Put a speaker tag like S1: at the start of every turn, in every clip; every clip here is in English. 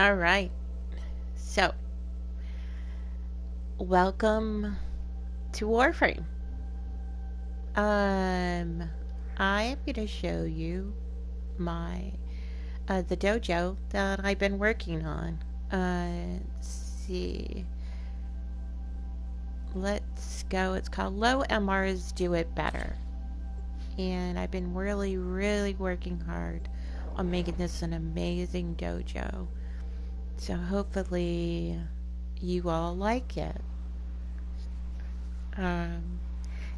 S1: All right. So, welcome to Warframe. Um, I am going to show you my the dojo that I've been working on. Let's see. Let's go. It's called Low MRs Do It Better. And I've been really, really working hard on making this an amazing dojo. So hopefully you all like it. Um,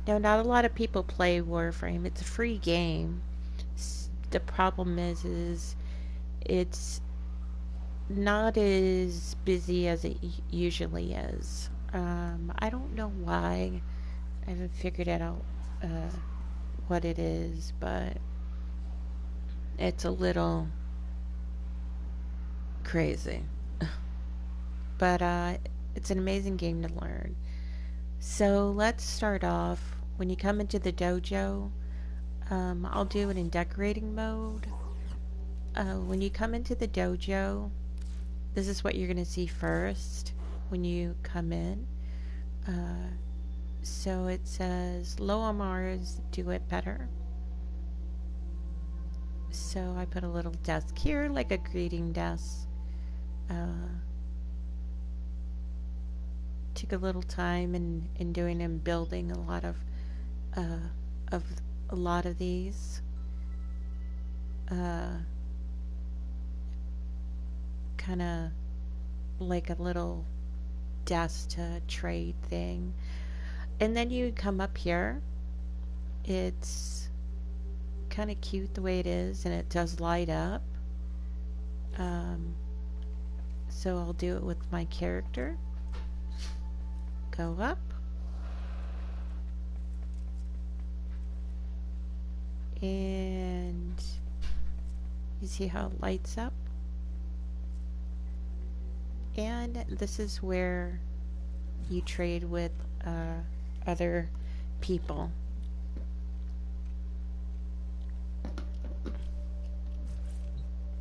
S1: No, not a lot of people play Warframe. It's a free game. The problem is it's not as busy as it usually is. I don't know why. I haven't figured it out what it is, but it's a little crazy. But it's an amazing game to learn. So let's start off. When you come into the dojo, I'll do it in decorating mode. When you come into the dojo, this is what you're going to see first when you come in. Uh, so it says low MRs do it better. So I put a little desk here, like a greeting desk. Took a little time in doing and building a lot of a lot of these. Kind of like a little desk to trade thing. And then you come up here. It's kind of cute the way it is, and it does light up. So I'll do it with my character. Go up. And you see how it lights up? And this is where you trade with other people.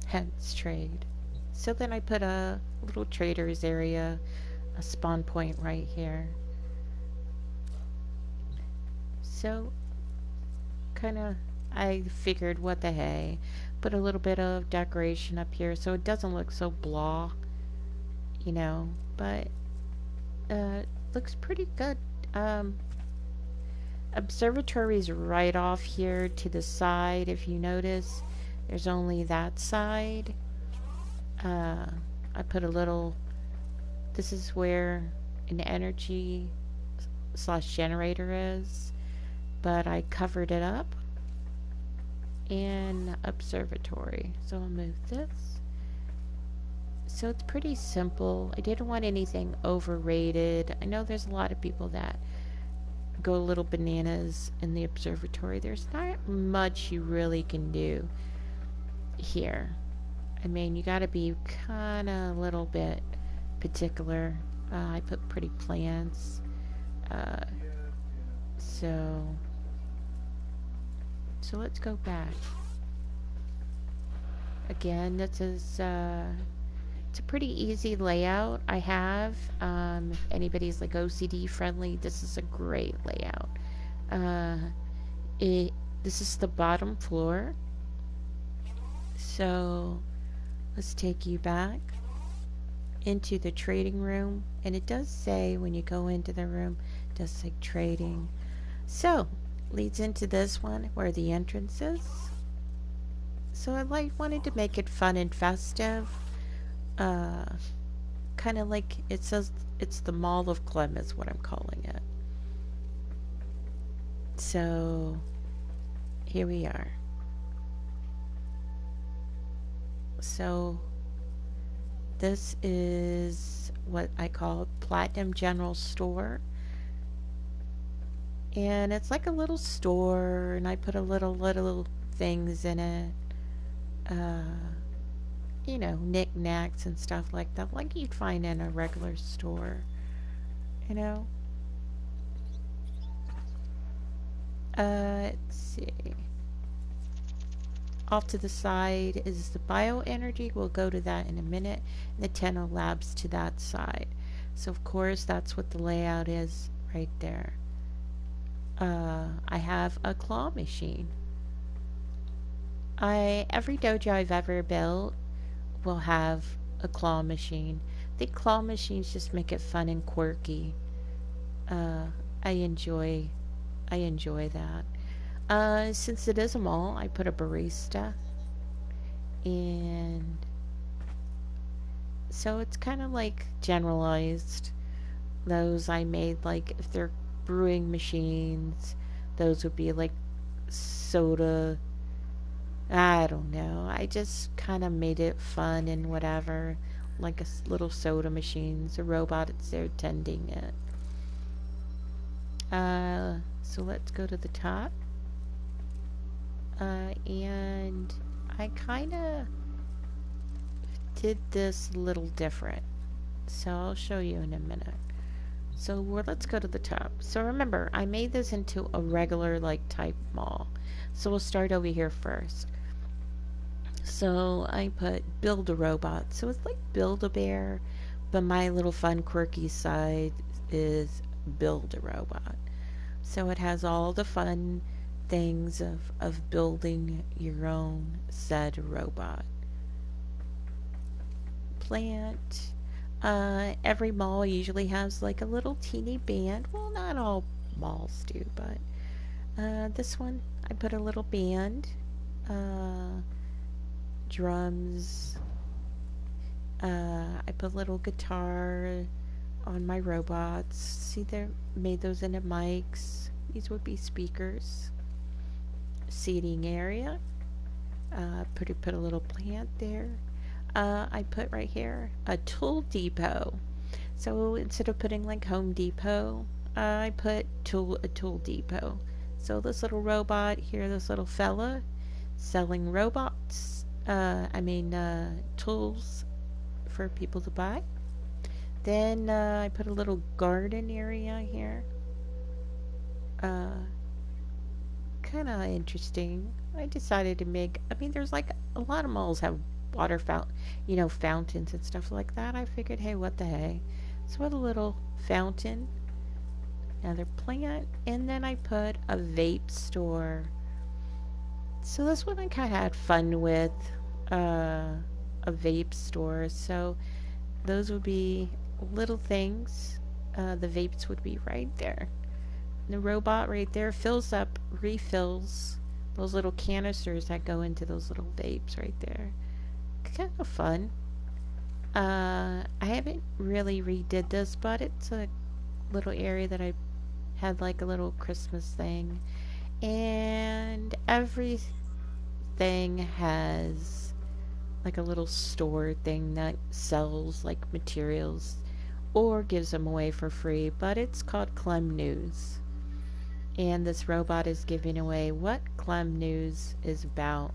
S1: Hence trade. So then I put a little traders area, a spawn point right here. So kind of I figured what the hey, put a little bit of decoration up here so it doesn't look so blah, but looks pretty good. Observatory's right off here to the side. If you notice, there's only that side. I put a little, this is where an energy slash generator is, but I covered it up. And observatory. So I'll move this. So it's pretty simple. I didn't want anything overrated. I know there's a lot of people that go a little bananas in the observatory. There's not much you really can do here. I mean, you gotta be kind of a little bit particular. I put pretty plants. So let's go back. Again, this is it's a pretty easy layout I have. If anybody's like OCD friendly, this is a great layout. This is the bottom floor. So let's take you back into the trading room, and it does say when you go into the room, it does say trading. So leads into this one where the entrance is. So I wanted to make it fun and festive. Kind of like it says it's the Mall of Clem is what I'm calling it. So here we are. So this is what I call Platinum General Store. And it's like a little store, and I put a little things in it. Knickknacks and stuff like that, like you'd find in a regular store. You know. Let's see. Off to the side is the bioenergy. We'll go to that in a minute. And the Tenno Labs to that side. So of course that's what the layout is right there. I have a claw machine. Every dojo I've ever built will have a claw machine. I think claw machines just make it fun and quirky. Uh, I enjoy I enjoy that. Since it is a mall, I put a barista, and so it's kind of like generalized. Those I made, like if they're brewing machines, those would be like soda. I don't know. I just kind of made it fun and whatever. Like a little soda machines, a robot that's there tending it. So let's go to the top. And I kind of did this a little different. So I'll show you in a minute. So let's go to the top. So remember, I made this into a regular like type mall. So we'll start over here first. So I put build a robot. So it's like build a bear, but my little fun quirky side is build a robot. So it has all the fun things of building your own said robot. Plant. Every mall usually has like a little teeny band. Well, not all malls do, but this one I put a little band, drums. I put a little guitar on my robots. See, they made those into mics. These would be speakers. Seating area. Put a little plant there. I put right here a tool depot. So instead of putting like Home Depot, I put a tool depot. So this little robot here, this little fella, selling robots. Tools for people to buy. Then I put a little garden area here. Kind of interesting. I decided to make. There's like a lot of malls have water fountains and stuff like that. I figured, hey, what the hey? So I put a little fountain, another plant, and then I put a vape store. So this one I kind of had fun with, a vape store. So those would be little things. The vapes would be right there. The robot right there fills up, refills those little canisters that go into those little vapes right there. Kind of fun. I haven't really redid this, but it's a little area that I had like a little Christmas thing. And everything has like a little store thing that sells like materials or gives them away for free, but it's called Clem News. And this robot is giving away what Clem News is about.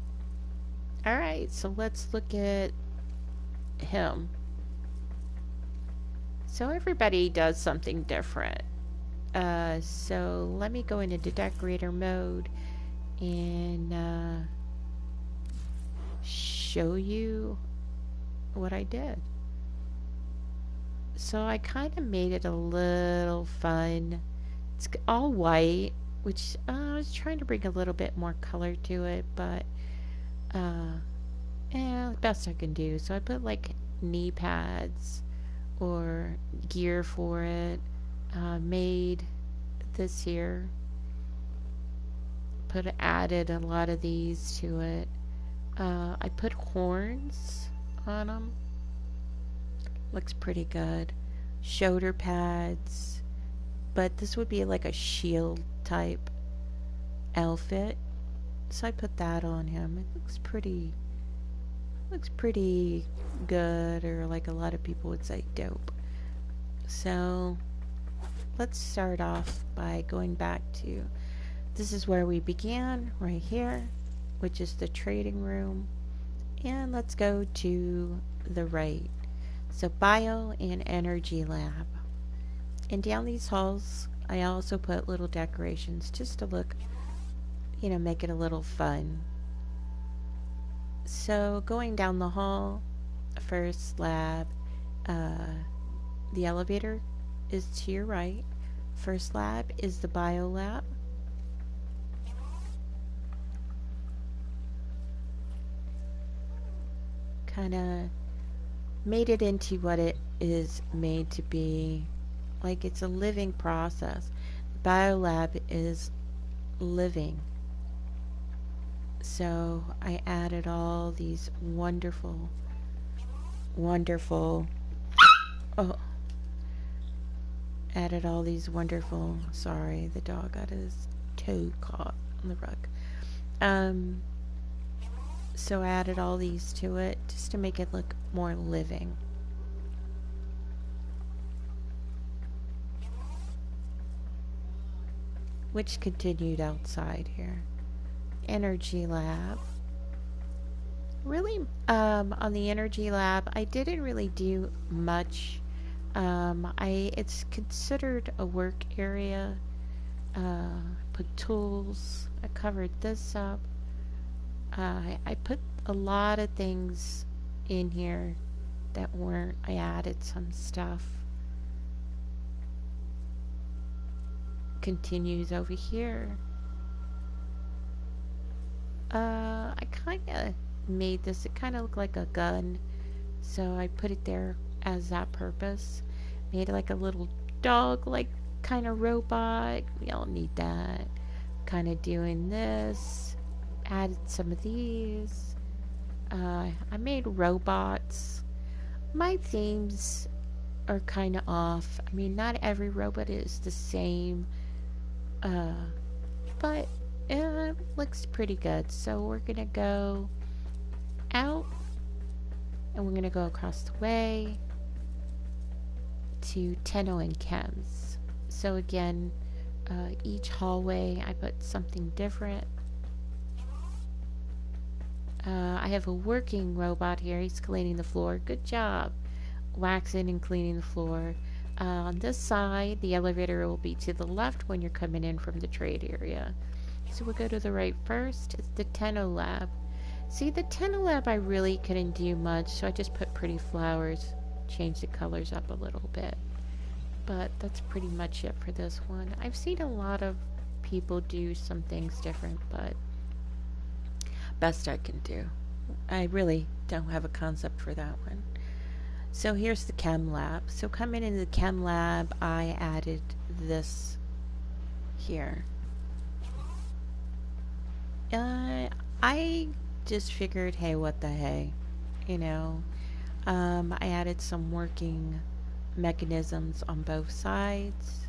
S1: Alright, so let's look at him. So everybody does something different. So let me go into decorator mode and show you what I did. So I kind of made it a little fun. It's all white, which I was trying to bring a little bit more color to it, but the best I can do. So I put like knee pads or gear for it. Made this here. Added a lot of these to it. I put horns on them. Looks pretty good. Shoulder pads. But this would be like a shield type outfit. So I put that on him. It looks pretty good, or like a lot of people would say dope. So let's start off by going back to, this is where we began, right here, which is the trading room. And let's go to the right. So bio and energy lab. And down these halls, I also put little decorations just to look, make it a little fun. So going down the hall, first lab, uh, the elevator is to your right. First lab is the bio lab. Kind of made it into what it is made to be. Like it's a living process. The bio lab is living. So I added all these wonderful, wonderful, oh, added all these wonderful, sorry, the dog got his toe caught on the rug. Um, so I added all these to it just to make it look more living. Which continued outside here. Energy lab. Really, on the energy lab, I didn't really do much. It's considered a work area. Put tools. I covered this up. I put a lot of things in here that weren't. I added some stuff. Continues over here. I kind of made this. It kind of looked like a gun, so I put it there as that purpose. Made like a little dog, like kind of robot. We all need that. Kind of doing this. Added some of these. I made robots. My themes are kind of off. I mean, not every robot is the same, but it looks pretty good. So we're gonna go out, and we're gonna go across the way to Tenno and Chems. So again, each hallway I put something different. I have a working robot here. He's cleaning the floor. Good job. Waxing and cleaning the floor. On this side, the elevator will be to the left when you're coming in from the trade area. So we'll go to the right first. It's the Tenno lab. See, the Tenno lab I really couldn't do much, so I just put pretty flowers. Change the colors up a little bit. But that's pretty much it for this one. I've seen a lot of people do some things different, but best I can do. I really don't have a concept for that one. So here's the chem lab. So coming into the chem lab, I added this here. I just figured, hey, what the hey, you know. I added some working mechanisms on both sides.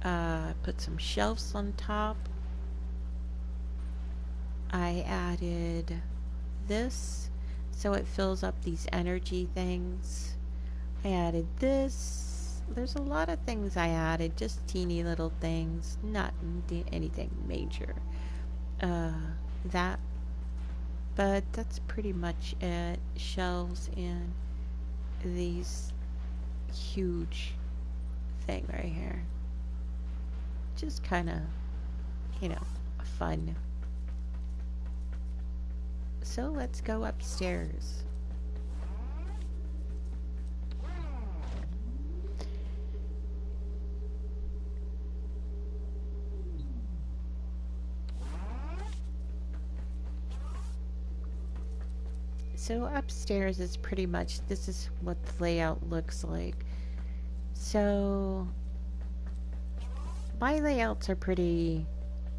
S1: Put some shelves on top. I added this so it fills up these energy things. I added this. There's a lot of things I added, just teeny little things, not anything major. That, but that's pretty much it. Shelves in these huge thing right here. Just kind of, fun. So let's go upstairs. So upstairs is pretty much, this is what the layout looks like. So my layouts are pretty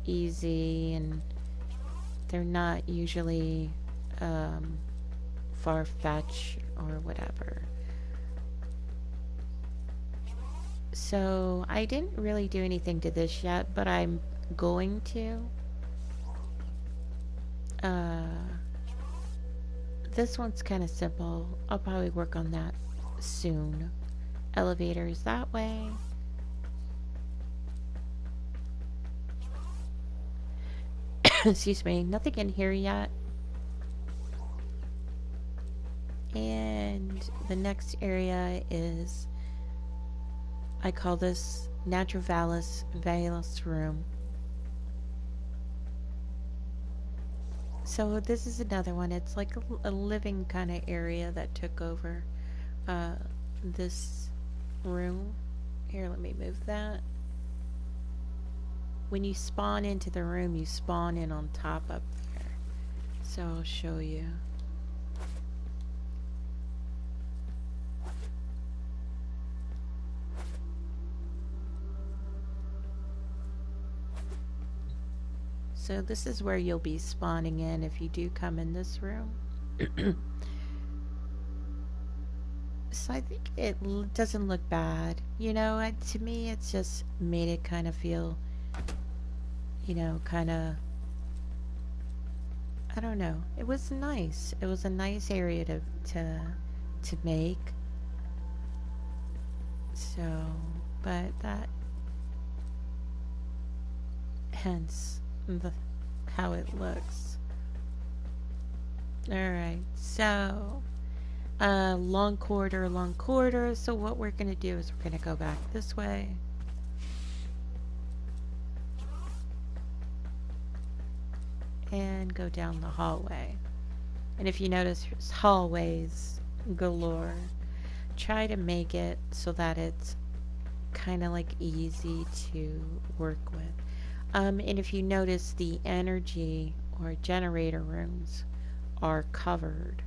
S1: easy, and they're not usually far-fetched or whatever. So I didn't really do anything to this yet, but I'm going to. This one's kind of simple. I'll probably work on that soon. Elevators that way. Excuse me, nothing in here yet. And the next area is, I call this Naturvalis Valus room. So this is another one. It's like a living kind of area that took over uh, this room. Here, let me move that. When you spawn into the room, you spawn in on top up there. So I'll show you. So this is where you'll be spawning in if you do come in this room. So I think it doesn't look bad. You know, to me, it's just made it kind of feel, you know, kind of, I don't know. It was nice. It was a nice area to make. So, but that, hence the how it looks. All right. So, long corridor, long corridor. So what we're gonna do is we're gonna go back this way. And go down the hallway. And if you notice, there's hallways galore. Try to make it so that it's kind of like easy to work with. And if you notice, the energy or generator rooms are covered,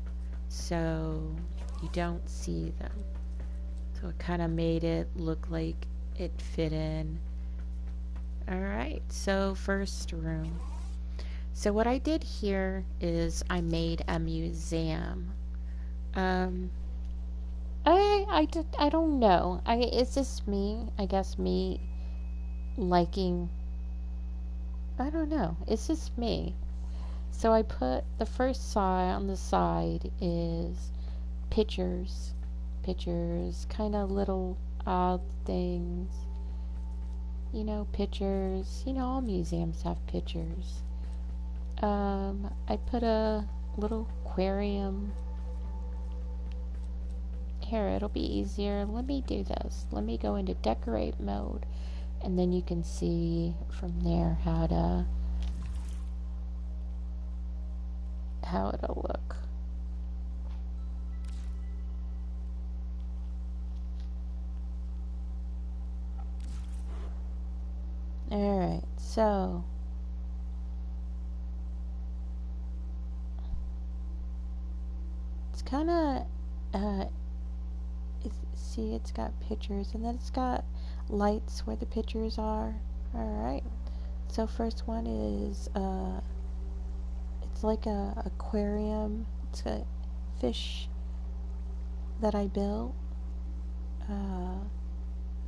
S1: so you don't see them. So it kind of made it look like it fit in. Alright, so first room. So what I did here is I made a museum. I don't know. It's just me. I guess me liking. I don't know. It's just me. So I put the first side on the side is pictures, kind of little odd things. You know, pictures. You know, all museums have pictures. I put a little aquarium. Here, it'll be easier. Let me do this. Let me go into decorate mode, and then you can see from there how it'll look. Alright, so it's kind of see, it's got pictures, and then it's got lights where the pictures are. Alright, so first one is it's like a aquarium. It's a fish that I built, and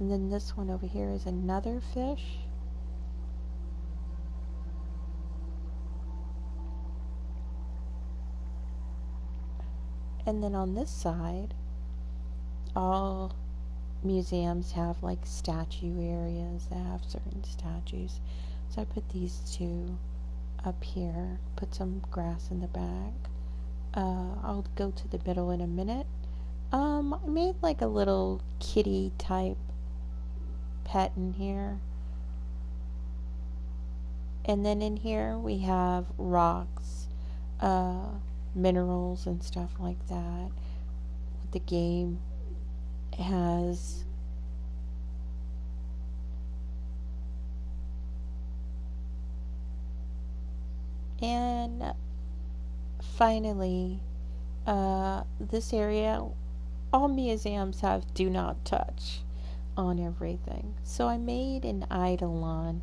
S1: then this one over here is another fish. And then on this side, all museums have like statue areas that have certain statues. So I put these two up here, put some grass in the back. I'll go to the middle in a minute. I made like a little kitty type pet in here. And then in here we have rocks, minerals and stuff like that. The game has and finally this area, all museums have do not touch on everything. So I made an eidolon.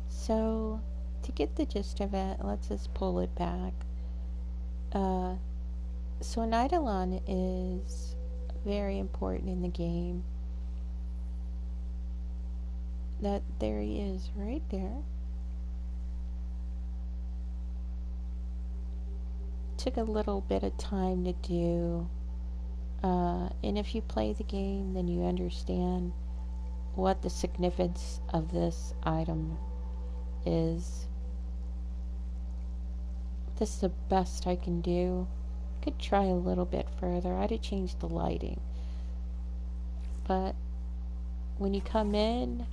S1: So to get the gist of it, let's just pull it back. So an eidolon is very important in the game. That there he is right there. Took a little bit of time to do, and if you play the game, then you understand what the significance of this item is. This is the best I can do. Could try a little bit further. I'd have changed the lighting, but when you come in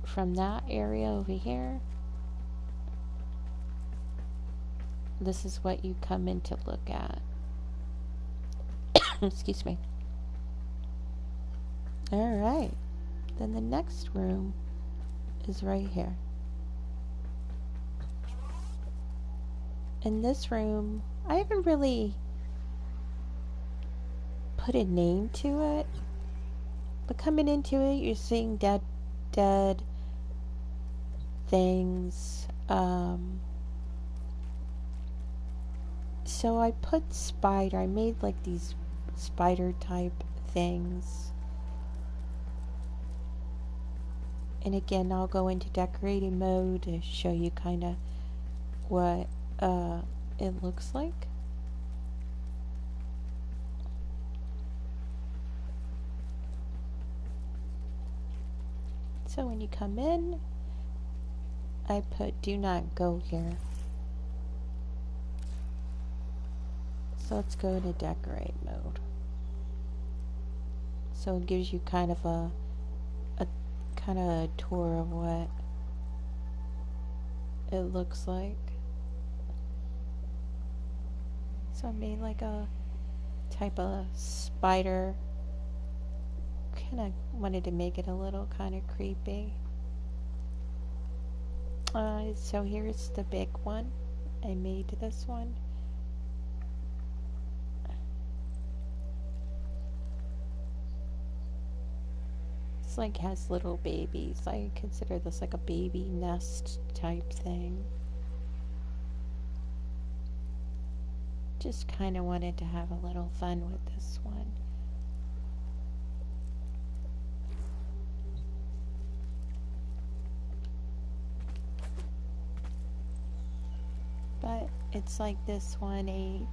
S1: from that area over here, this is what you come in to look at. Excuse me. Alright. Then the next room is right here. In this room, I haven't really put a name to it, but coming into it, you're seeing dead things. So I put spider. I made like these spider type things. And again, I'll go into decorating mode to show you kind of what it looks like. So when you come in, I put do not go here. So let's go into decorate mode. So it gives you kind of a tour of what it looks like. So I made like a type of spider. Kind of wanted to make it a little kind of creepy. So here's the big one. I made this one. It's like has little babies. I consider this like a baby nest type thing. Just kind of wanted to have a little fun with this one. But it's like this one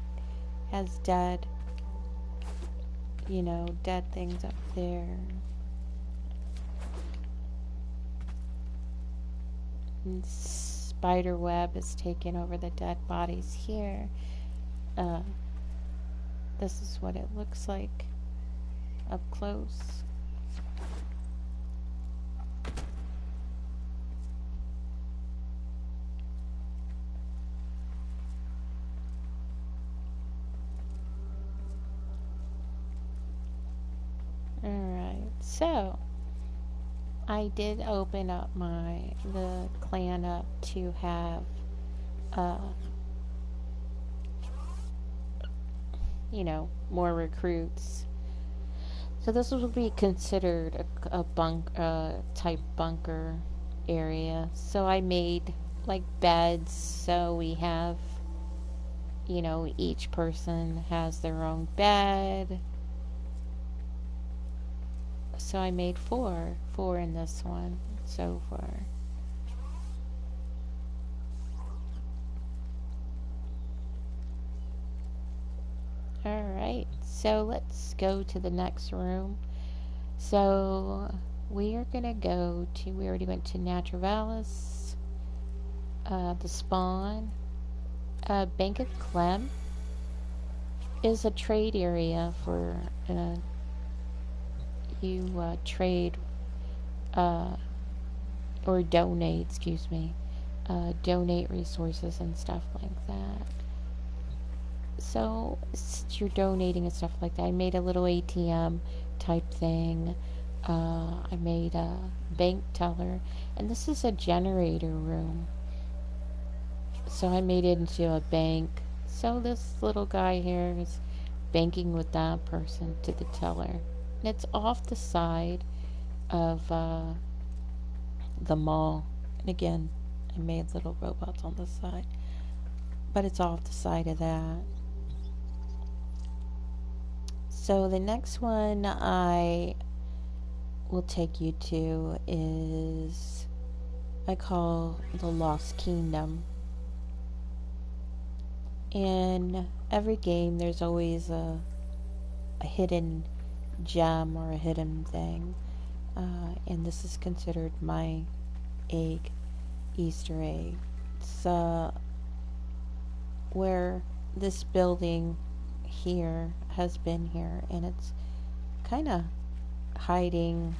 S1: has dead, dead things up there. And spider web is taking over the dead bodies here. This is what it looks like up close. Alright, so I did open up the clan up to have more recruits. So this would be considered a type bunker area. So I made like beds, so we have each person has their own bed. So I made four in this one so far. Alright, so let's go to the next room. So we are gonna go to, we already went to Naturalis, the spawn. Bank of Clem is a trade area for you trade or donate, donate resources and stuff like that. So you're donating and stuff like that. I made a little ATM type thing. I made a bank teller, and this is a generator room. So I made it into a bank. So this little guy here is banking with that person to the teller. And it's off the side of the mall. And again, I made little robots on the side. But it's off the side of that. So the next one I will take you to is, I call the Lost Kingdom. In every game there's always a hidden gem or a hidden thing. And this is considered my Easter egg. It's where this building here has been here, and it's kind of hiding,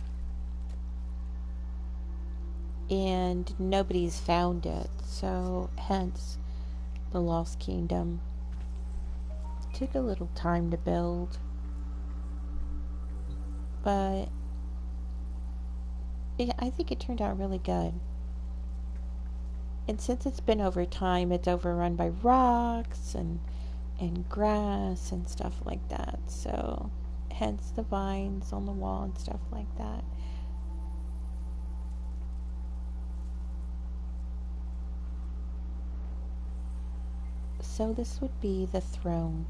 S1: and nobody's found it, so hence the Lost Kingdom. Took a little time to build, but I think it turned out really good. And since it's been over time, it's overrun by rocks and grass and stuff like that. So, hence the vines on the wall and stuff like that. So, this would be the throne.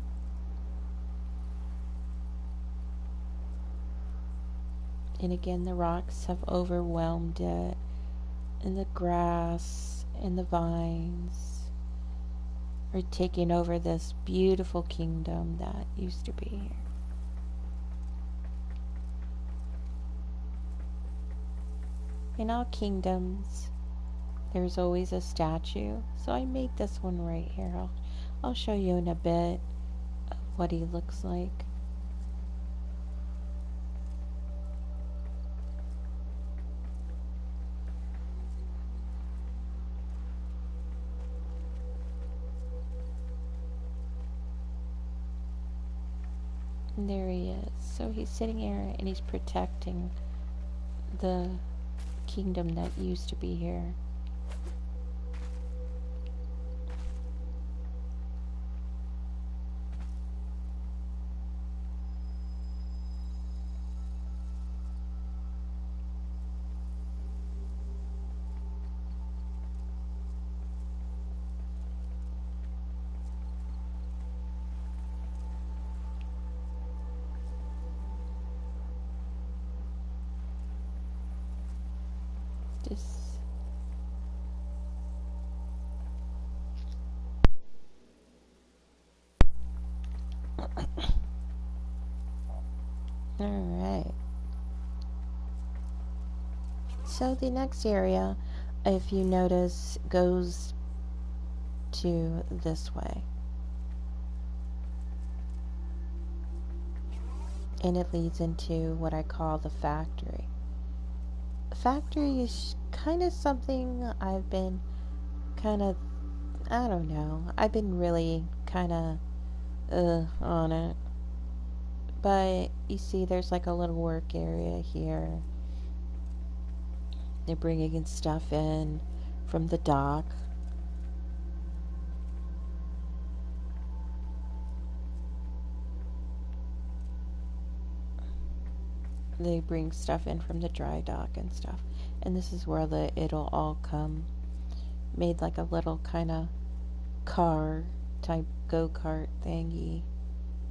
S1: And again, the rocks have overwhelmed it, and the grass and the vines are taking over this beautiful kingdom that used to be here. In all kingdoms, there's always a statue, so I made this one right here. I'll show you in a bit of what he looks like. And there he is. So he's sitting here and he's protecting the kingdom that used to be here. Just Alright. So the next area, if you notice, goes to this way. And it leads into what I call the factory. The factory is kind of something I've been I don't know, I've been really kind of on it. But you see, there's like a little work area here. They're bringing stuff in from the dock. They bring stuff in from the dry dock and stuff. And this is where it'll all come. Made like a little kind of car type go-kart thingy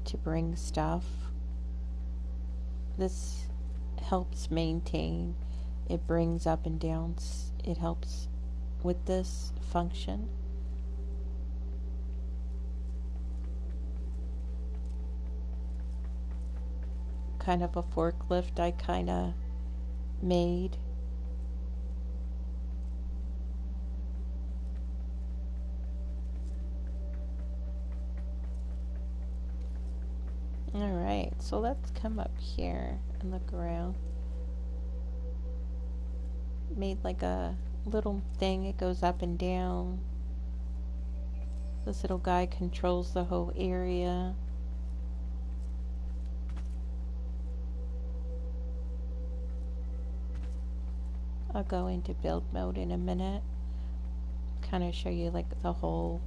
S1: to bring stuff. This helps maintain. It brings up and down. It helps with this function. Kind of a forklift I kind of made. Alright, so let's come up here and look around. Made like a little thing, it goes up and down. This little guy controls the whole area. I'll go into build mode in a minute. Kind of show you like the whole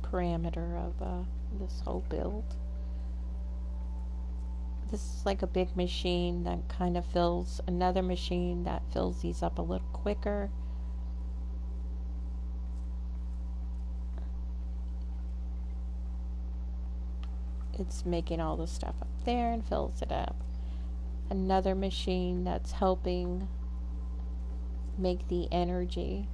S1: parameter of this whole build. This is like a big machine that kind of fills another machine that fills these up a little quicker. It's making all the stuff up there and fills it up. Another machine that's helping make the energy.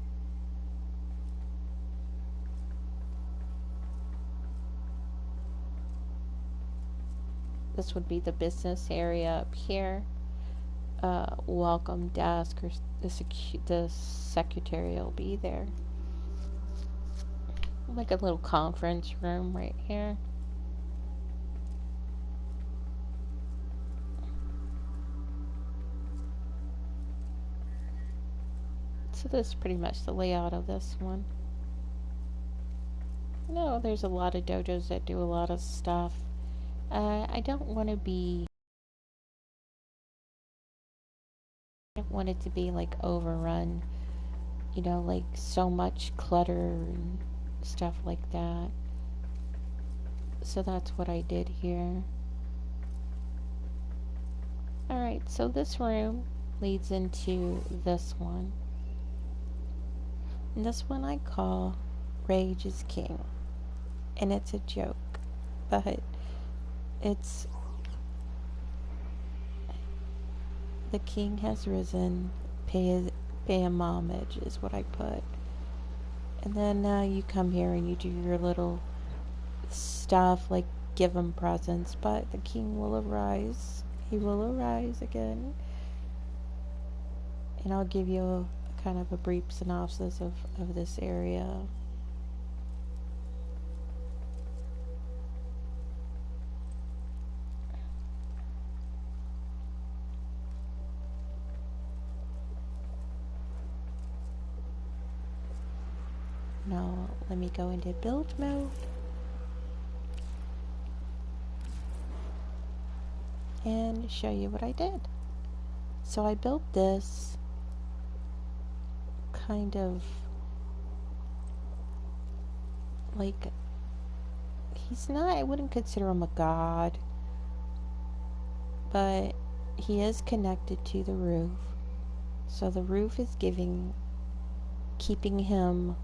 S1: This would be the business area up here. Welcome desk, or the secretary will be there. Like a little conference room right here. So this is pretty much the layout of this one. No, there's a lot of dojos that do a lot of stuff. I don't want to be. I don't want it to be like overrun. You know, like so much clutter and stuff like that. So that's what I did here. Alright, so this room leads into this one. And this one I call Rage is King. And it's a joke. But it's the king has risen, pay him homage is what I put. And then you come here and you do your little stuff like give him presents, but the king will arise. He will arise again. And I'll give you a kind of a brief synopsis of this area. Now let me go into build mode. And show you what I did. So I built this kind of like, he's not, I wouldn't consider him a god, but he is connected to the roof. So the roof is keeping him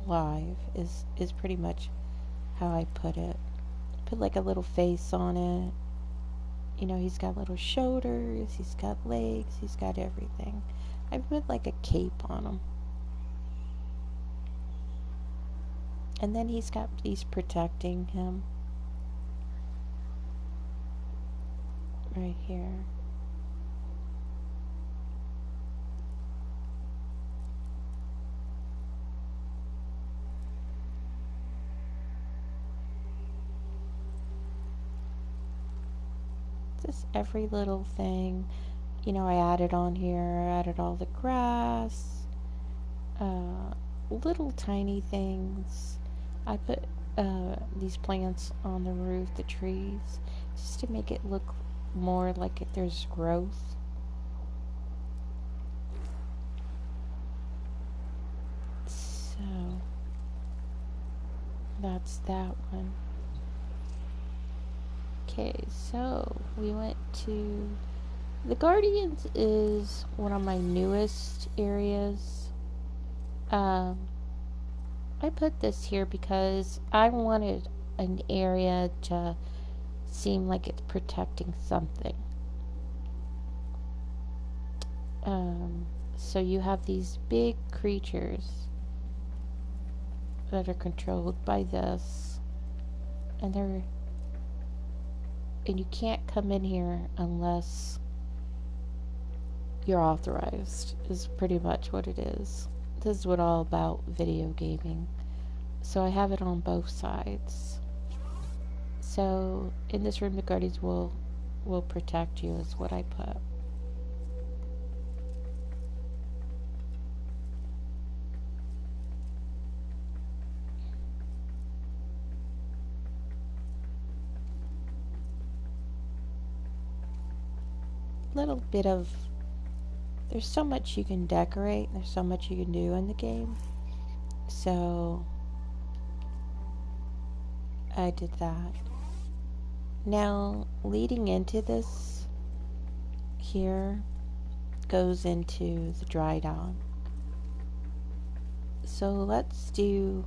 S1: alive is pretty much how I put it. Put like a little face on it. You know, he's got little shoulders, he's got legs, he's got everything. I put like a cape on him. And then he's protecting him. Right here. Just every little thing. You know, I added on here, I added all the grass, little tiny things. I put these plants on the roof, the trees, just to make it look more like there's growth. So that's that one. Okay, so we went to the Guardians is one of my newest areas. I put this here because I wanted an area to seem like it's protecting something. So you have these big creatures that are controlled by this, and you can't come in here unless you're authorized, is pretty much what it is. This is what all about video gaming. So I have it on both sides. So in this room the guardians will protect you is what I put. Little bit of, there's so much you can decorate, there's so much you can do in the game. So I did that. Now leading into this here goes into the dry dock. So let's do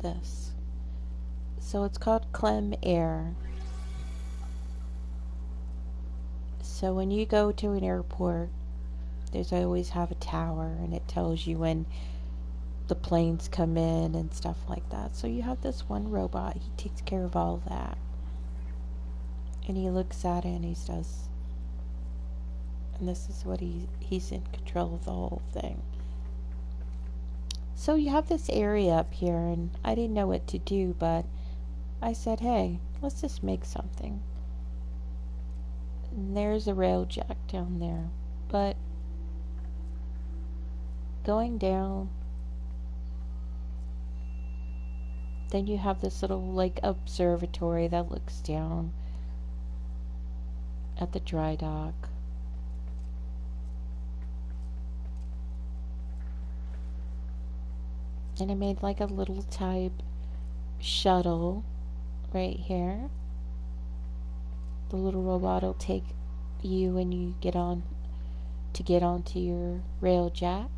S1: this. So it's called Clem Air. So when you go to an airport, there's always have a tower and it tells you when the planes come in and stuff like that. So you have this one robot, he takes care of all of that. And he looks at it and he says, and this is what he's in control of the whole thing. So you have this area up here and I didn't know what to do, but I said, hey, let's just make something. And there's a rail jack down there, but going down Then you have this little like observatory that looks down at the dry dock. And I made like a little type shuttle right here. The little robot will take you when you get onto your rail jack.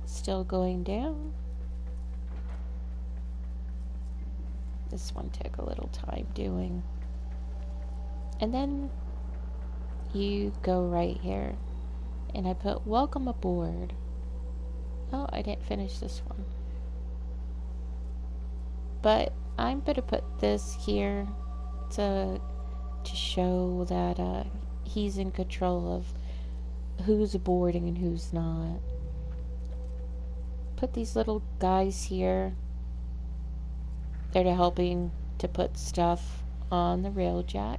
S1: Still going down. This one took a little time doing. And then you go right here. And I put welcome aboard. Oh, I didn't finish this one. But I'm going to put this here to show that he's in control of who's boarding and who's not. Put these little guys here. They're helping to put stuff on the rail jack.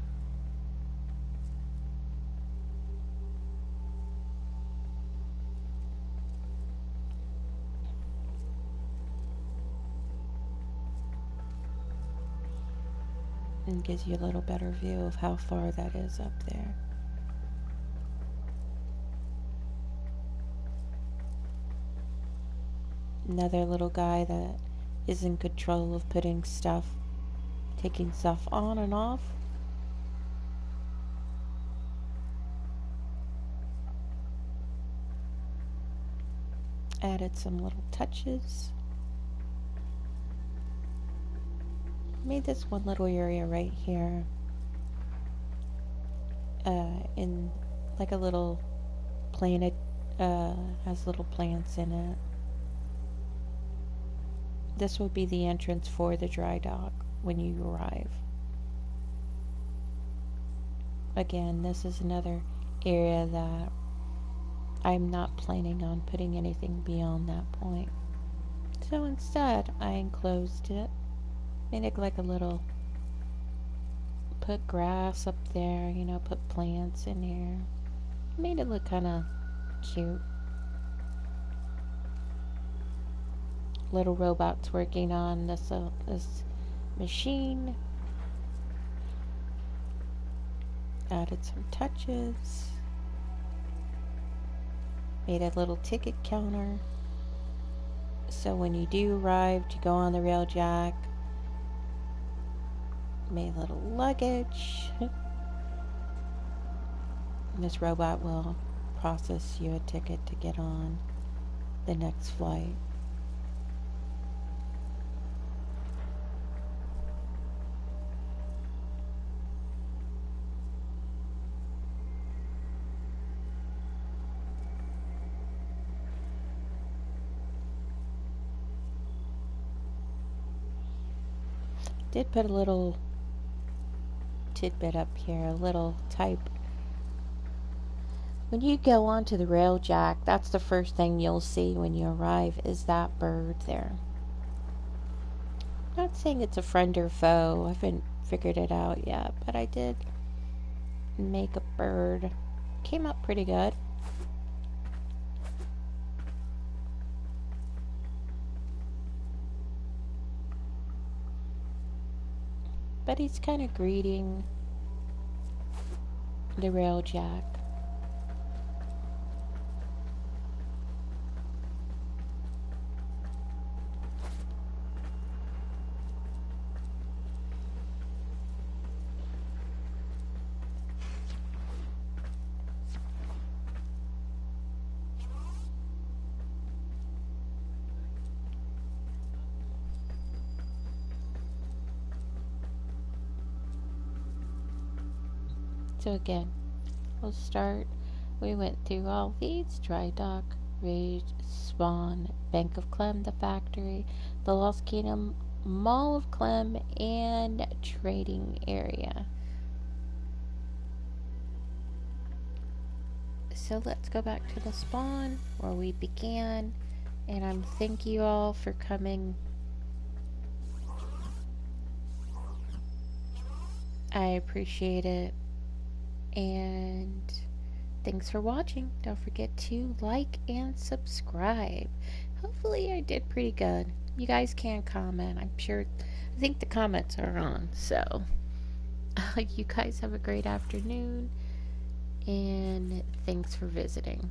S1: And gives you a little better view of how far that is up there. Another little guy that is in control of putting stuff, taking stuff on and off. Added some little touches. Made this one little area right here in like a little planet, has little plants in it. This will be the entrance for the dry dock when you arrive. Again, this is another area that I'm not planning on putting anything beyond that point. So instead, I enclosed it. Made it like a little, put grass up there, put plants in here. Made it look kind of cute. Little robots working on this machine. Added some touches. Made a little ticket counter. So when you do arrive to go on the rail jack, made a little luggage. This robot will process you a ticket to get on the next flight. Did put a little tidbit up here, a little type. When you go onto the rail jack, that's the first thing you'll see when you arrive is that bird there. Not saying it's a friend or foe, I haven't figured it out yet, but I did make a bird. Came up pretty good. But he's kind of greeting the rail jack. So again, we'll start. We went through all these: dry dock, rage, spawn, Bank of Clem, the factory, the Lost Kingdom, Mall of Clem, and trading area. So let's go back to the spawn where we began, and I'm thank you all for coming. I appreciate it. And Thanks for watching. Don't forget to like and subscribe. Hopefully, I did pretty good. You guys can comment. I think the comments are on. So, you guys have a great afternoon, and thanks for visiting.